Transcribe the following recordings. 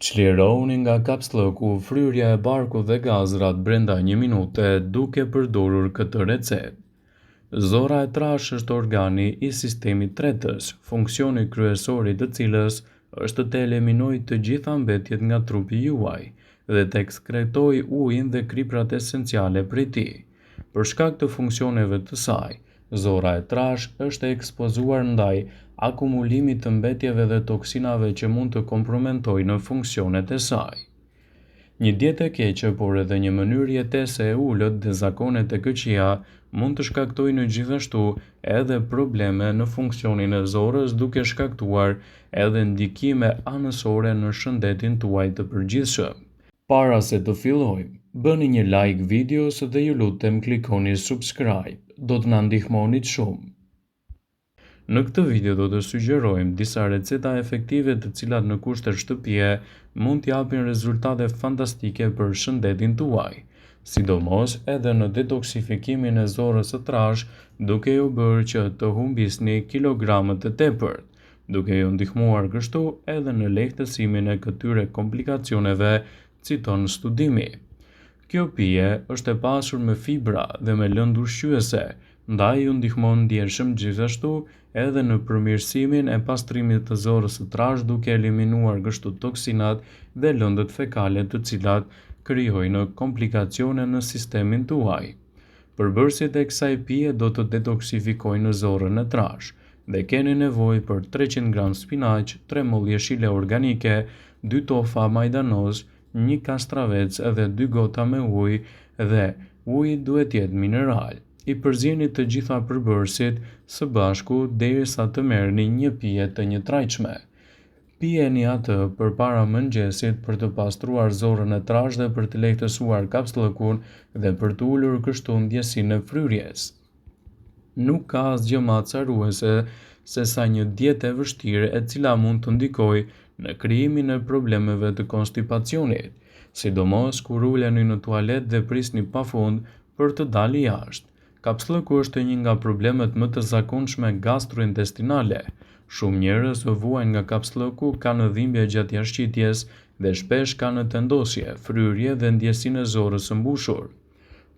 Çlirohuni nga kapslëku fryrja e barkut dhe gazrat brenda 1 minute duke përdorur këtë recetë. Zora e trash është organi i sistemit tretës, funksioni kryesor i të cilës është të eliminojë të gjitha mbetjet nga trupi juaj dhe të ekskretojë ujin dhe kriprat esenciale prej tij. Për shkak të funksioneve të saj, zora e trash është e ekspozuar ndaj akumulimit të mbetjeve dhe toksinave që mund të kompromentojnë funksionet e saj. Një dietë e keqe, por edhe një mënyrë jetese e ulët dhe zakonet e këqija mund të shkaktojnë gjithashtu edhe probleme në funksionin e zorës, duke shkaktuar edhe ndikime anësore në shëndetin tuaj të përgjithshëm. Para se të fillojmë, bëni një like videos dhe ju lutem klikoni subscribe, do të na ndihmonit shumë. Në këtë video do të sugjerojmë disa receta efektive të cilat në kushte shtëpie mund t'japin rezultate fantastike për shëndetin tuaj, sidomos edhe në detoksifikimin e zorës së trash, duke ju bërë që të humbisni kilogramet e tepërt, duke ju ndihmuar kështu edhe në lehtësimin e këtyre komplikacioneve, citon studimi. Kjo pije është e pasur me fibra dhe me lëndë ushqyese, ndaj ju ndihmon ndjeshëm gjithashtu edhe në përmirësimin e pastrimit të zorës së trash, duke eliminuar kështu toksinat dhe lëndët fekale të cilat krijojnë komplikacione në sistemin tuaj. Përbërësit e kësaj pije do të detoksifikojnë zorën e trash dhe keni nevojë për 300 gram spinaq, 3 mollë jeshile organike, 2 tofa majdanoz, 1 kastravec edhe 2 gota me ujë dhe uji duhet jetë mineral. I përzieni të gjitha përbërësit së bashku derisa të merrni një pije të njëtrajtshme. Pijeni atë përpara mëngjesit për të pastruar zorën e trash dhe për të lehtësuar kapslëkun dhe për të ulur kështu ndjesinë e fryrjes. Nuk ka asgjë më acaruese se sa një dietë e vështirë e cila mund të ndikojë në krijimin e problemeve të konstipacionit, sidomos kur uleni në tualet dhe prisni pafund për të dalë jashtë. Kapslëku është një nga problemet më të zakonshme gastrointestinale. Shumë njerëz vuajnë nga kapslëku, kanë dhimbje gjatë jashtëqitjes dhe shpesh kanë tendosje, fryrje dhe ndjesinë e zorës së mbushur.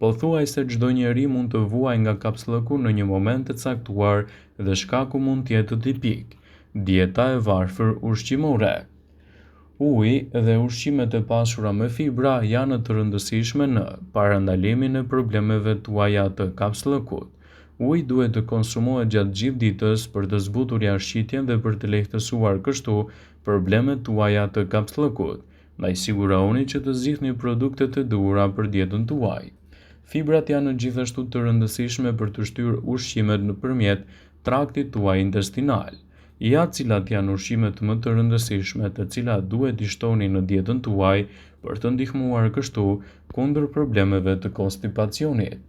Pothuajse çdo njeri mund të vuajë nga kapslëku në një moment të caktuar dhe shkaku mund të jetë tipik: dieta e varfër ushqimore. Uji dhe ushqimet e pasura me fibra janë të rëndësishme në parandalimin e problemeve tuaja të kapslëkut. Uji duhet të konsumohet gjatë gjithë ditës për të zbutur jashtëqitjen dhe për të lehtësuar kështu problemet tuaja të kapslëkut. Ndaj sigurohuni që të zgjidhni produktet e duhura për dietën tuaj. Fibrat janë gjithashtu të rëndësishme për të shtyrë ushqimet nëpërmjet traktit tuaj intestinal. Ja cilat janë ushqimet më të rëndësishme të cilat duhet i shtoni në dietën tuaj për të ndihmuar kështu kundër problemeve të konstipacionit.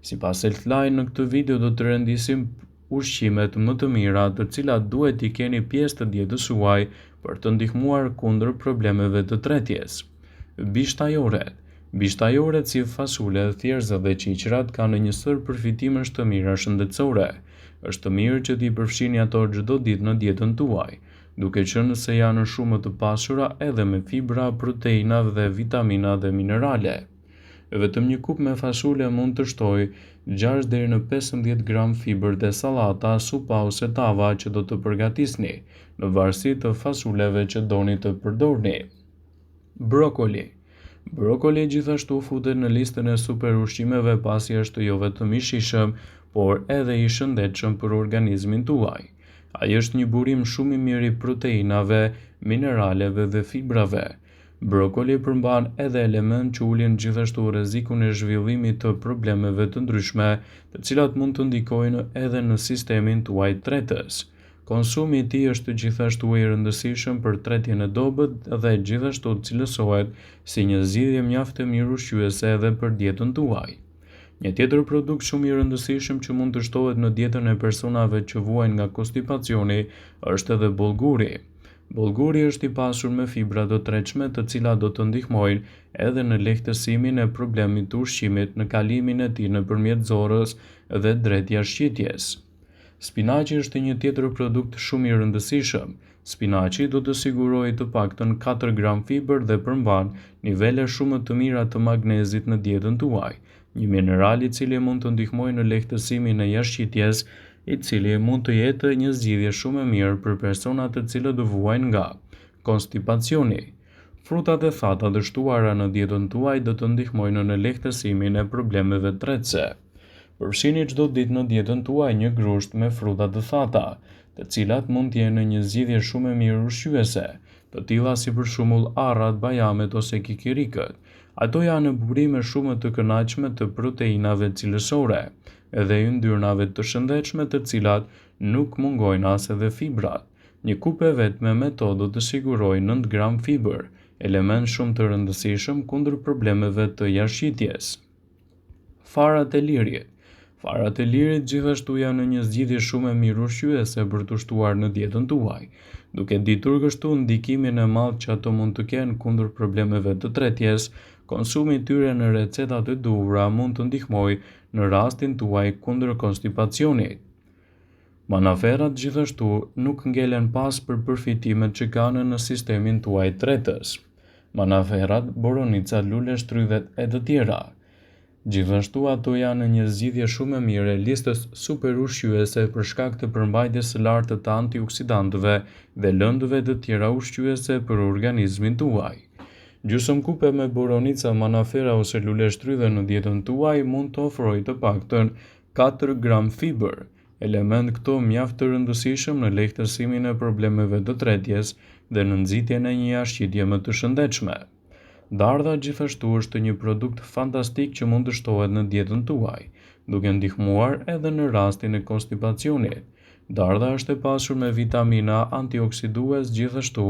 Sipas Healthline, në këtë video do të rendisim ushqimet më të mira të cilat duhet i keni pjesë të dietës suaj për të ndihmuar kundër problemeve të tretjes. Bishtajoret. Bishtajoret si fasule, thjerza dhe qiqrat kanë një sër përfitimesh të mira shëndetësore. Është mirë që t'i përfshini ato çdo ditë në dietën tuaj, duke qenë se janë shumë të pasura edhe me fibra, proteina dhe vitamina dhe minerale. Vetëm një kup me fasule mund të shtojë 6 deri në 15 gram fibër dhe sallata, supa ose tava që do të përgatisni, në varësi të fasuleve që doni të përdorni. Brokoli. Brokoli gjithashtu futet në listën e super ushqimeve pasi është jo vetëm i shijshëm, por edhe i shëndetshëm për organizmin tuaj. Ai është një burim shumë i mirë i proteinave, mineraleve dhe fibrave. Brokoli përmban edhe elementë që ulin gjithashtu rrezikun e zhvillimit të problemeve të ndryshme, të cilat mund të ndikojnë edhe në sistemin tuaj tretës. Konsumi i tij është gjithashtu i rëndësishëm për tretjen e dobët dhe gjithashtu cilësohet si një zgjidhje mjaft e mirë ushqyese edhe për dietën tuaj. Një tjetër produkt shumë i rëndësishëm që mund të shtohet në dietën e personave që vuajnë nga konstipacioni është edhe bollguri. Bollguri është i pasur me fibra të tretshme të cilat do të ndihmojnë edhe në lehtësimin e problemit të ushqimit, në kalimin e tij nëpërmjet zorës dhe drejt jashtëqitjes. Spinaqi është një tjetër produkt shumë i rëndësishëm, Spinaçi do të sigurojë të paktën 4 gram fiber dhe përmban nivele shumë të mira të magnezit në dietën tuaj, një mineral i cili mund të ndihmojë në lehtësimin e jashtëqitjes, i cili mund të jetë një zgjidhje shumë e mirë për personat të cilët vuajnë nga konstipacioni. Frutat e thata të shtuara në dietën tuaj do të ndihmojnë në lehtësimin e problemeve tretëse. Përfshini çdo ditë në dietën tuaj një grusht me fruta të thata, të cilat mund të jenë një zgjidhje shumë e mirë ushqyese, të tilla si për shembull arrat, bajamet ose kikirikët. Ato janë burime shumë të kënaqshme të proteinave cilësore, edhe yndyrnave të shëndetshme të cilat nuk mungojnë as edhe fibrat. Një kupë e vetme me to do të sigurojë 9 gram fiber, element shumë të rëndësishëm kundër problemeve të jashtëqitjes. Farat e lirit. Farat e lirit gjithashtu janë një zgjidhje shumë e mirë ushqyese për të shtuar në dietën tuaj, duke ditur kështu ndikimin e madh që ato mund të kenë kundër problemeve të tretjes. Konsumi i tyre në recetat e duhura mund të ndihmojë në rastin tuaj kundër konstipacionit. Manaferat gjithashtu nuk ngelen pas për përfitimet që kanë në sistemin tuaj tretës. Manaferat, boronicat, lule shtrydhet e të tjera. Gjithashtu ato janë një zgjidhje shumë e mirë e listës super ushqyese për shkak të përmbajtjes së lartë të antioksidantëve dhe lëndëve të tjera ushqyese për organizmin tuaj. Gjysmë kupe me boronica, manafera ose lule shtrydhe në dietën tuaj mund të ofrojë të paktën 4 gram fiber, element këto mjaft të rëndësishëm në lehtësimin e problemeve të tretjes dhe në nxitjen e një jashtëqitje më të shëndetshme. Dardha gjithashtu është një produkt fantastik që mund të shtohet në dietën tuaj, duke ndihmuar edhe në rastin e konstipacionit. Dardha është e pasur me vitamina antioksidues gjithashtu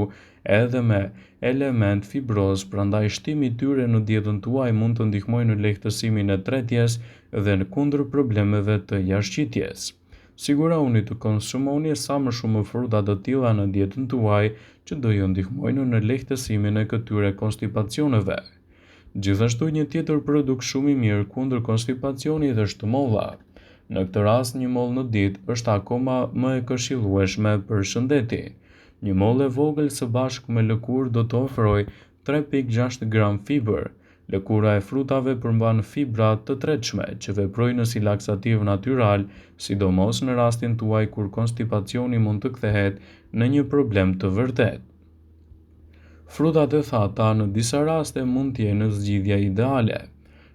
edhe me element fibroz, prandaj shtimi i tyre në dietën tuaj mund të ndihmojë në lehtësimin e tretjes dhe në kundër problemeve të jashtëqitjes. Sigurohuni të konsumoni sa më shumë fruta të tilla në dietën tuaj që do ju ndihmojnë në lehtësimin e këtyre konstipacioneve. Gjithashtu një tjetër produkt shumë i mirë kundër konstipacionit është molla. Në këtë rast një mollë në ditë është akoma më e këshillueshme për shëndetin. Një mollë e vogël së bashku me lëkurë do të ofrojë 3.6 gram fiber. Lëkura e frutave përmban fibra të tretshme që veprojnë si laksativ natyral, sidomos në rastin tuaj kur konstipacioni mund të kthehet në një problem të vërtetë. Frutat e thata në disa raste mund të jenë zgjidhja ideale.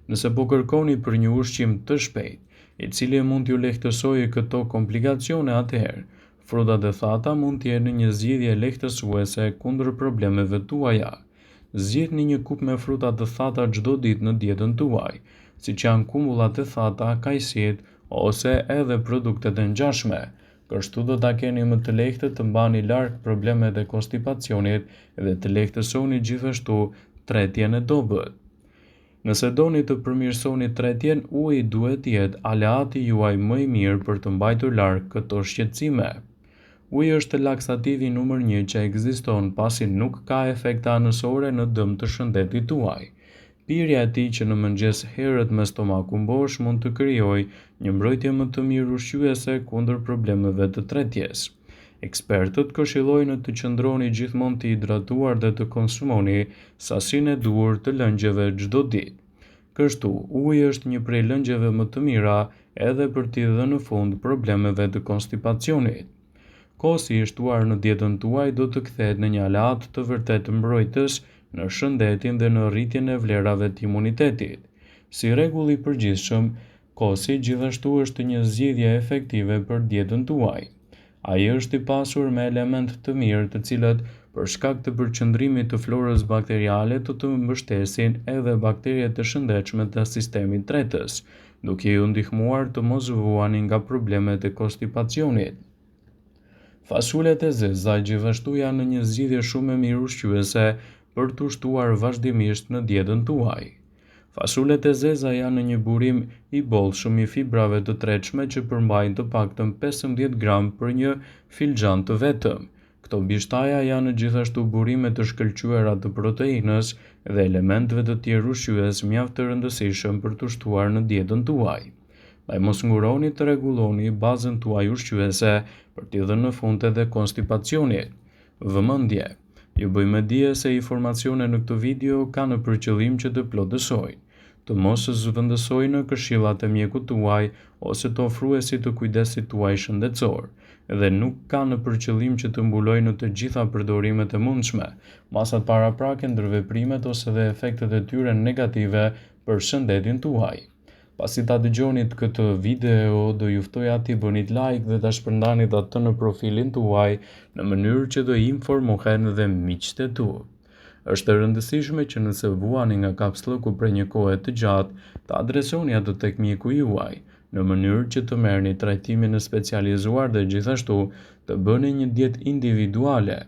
Nëse po kërkoni për një ushqim të shpejtë, i cili mund t'ju lehtësojë këto komplikacione, atëherë frutat e thata mund të jenë një zgjidhje lehtësuese kundër problemeve tuaja. Zgjidhni një kupë me fruta të thata çdo ditë në dietën tuaj, siç janë kumullat e thata, kajsit ose edhe produktet e ngjashme. Kështu do ta keni më të lehtë të mbani larg problemet e konstipacionit dhe të lehtësoni gjithashtu tretjen e dobët. Nëse doni të përmirësoni tretjen, uji duhet të jetë aleati juaj më i mirë për të mbajtur larg këto shqetësime. Uji është laksativi numër 1 që ekziston pasi nuk ka efekte anësore në dëm të shëndetit tuaj. Pirja e tij që në mëngjes herët me stomakun bosh mund të krijojë një mbrojtje më të mirë ushqyese kundër problemeve të tretjes. Ekspertët këshillojnë të qëndroni gjithmonë të hidratuar dhe të konsumoni sasinë e duhur të lëngjeve çdo ditë. Kështu, uji është një prej lëngjeve më të mira edhe për t'i dhënë në fund problemeve të konstipacionit. Kosi i shtuar në dietën tuaj do të kthehet në një aleat të vërtetë mbrojtës në shëndetin dhe në rritjen e vlerave të imunitetit. Si rregull i përgjithshëm, kosi gjithashtu është një zgjidhje efektive për dietën tuaj. Ai është i pasur me elementë të mirë të cilët për shkak të përqendrimit të florës bakteriale do të mbështesin edhe bakteriet të shëndetshme të sistemit tretës, duke ju ndihmuar të mos vuani nga problemet e konstipacionit. Fasulet e zeza gjithashtu janë një zgjidhje shumë e mirë ushqyese për të shtuar vazhdimisht në dietën tuaj. Fasulet e zeza janë një burim i bollshëm i fibrave të tretshme që përmbajnë të paktën 15 gram për një filxhan të vetëm. Këto bishtaja janë gjithashtu burime të shkëlqyera të proteinës dhe elementëve të tjerë ushqyes mjaft të rëndësishëm për të shtuar në dietën tuaj. Ndaj mos nguroni të rregulloni bazën tuaj ushqyese për t'i dhënë në fund edhe konstipacionit. Vëmendje. Ju bëj me dije se informacionet në këtë video kanë për qëllim që të plotësojnë, të mos zëvendësojnë në këshillat e mjekut tuaj ose të ofruesit të kujdesit tuaj shëndetësor, dhe nuk kanë për qëllim që të mbulojnë në të gjitha përdorimet e mundshme, masat paraprake, ndërveprimet ose dhe efektet e tyre negative për shëndetin tuaj. Pasi ta dëgjonit këtë video, do ju ftoja t'i bënit like dhe ta shpërndanit atë në profilin tuaj në mënyrë që të informohen dhe miqtë e tu. Është e rëndësishme që nëse vuani nga kapslëku për një kohë të gjatë, ta adresoni atë tek mjeku juaj, në mënyrë që të merrni trajtimin e specializuar dhe gjithashtu të bëni një dietë individuale.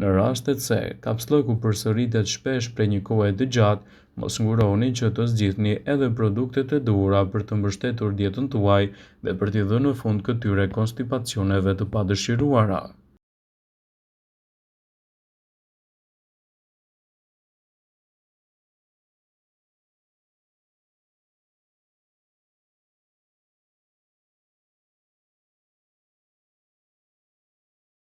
Në rastet se kapslëku përsëritet shpesh prej një kohe të gjatë, mos nguroni që të zgjidhni edhe produktet e duhura për të mbështetur dietën tuaj dhe për t'i dhënë fund këtyre konstipacioneve të padëshiruara.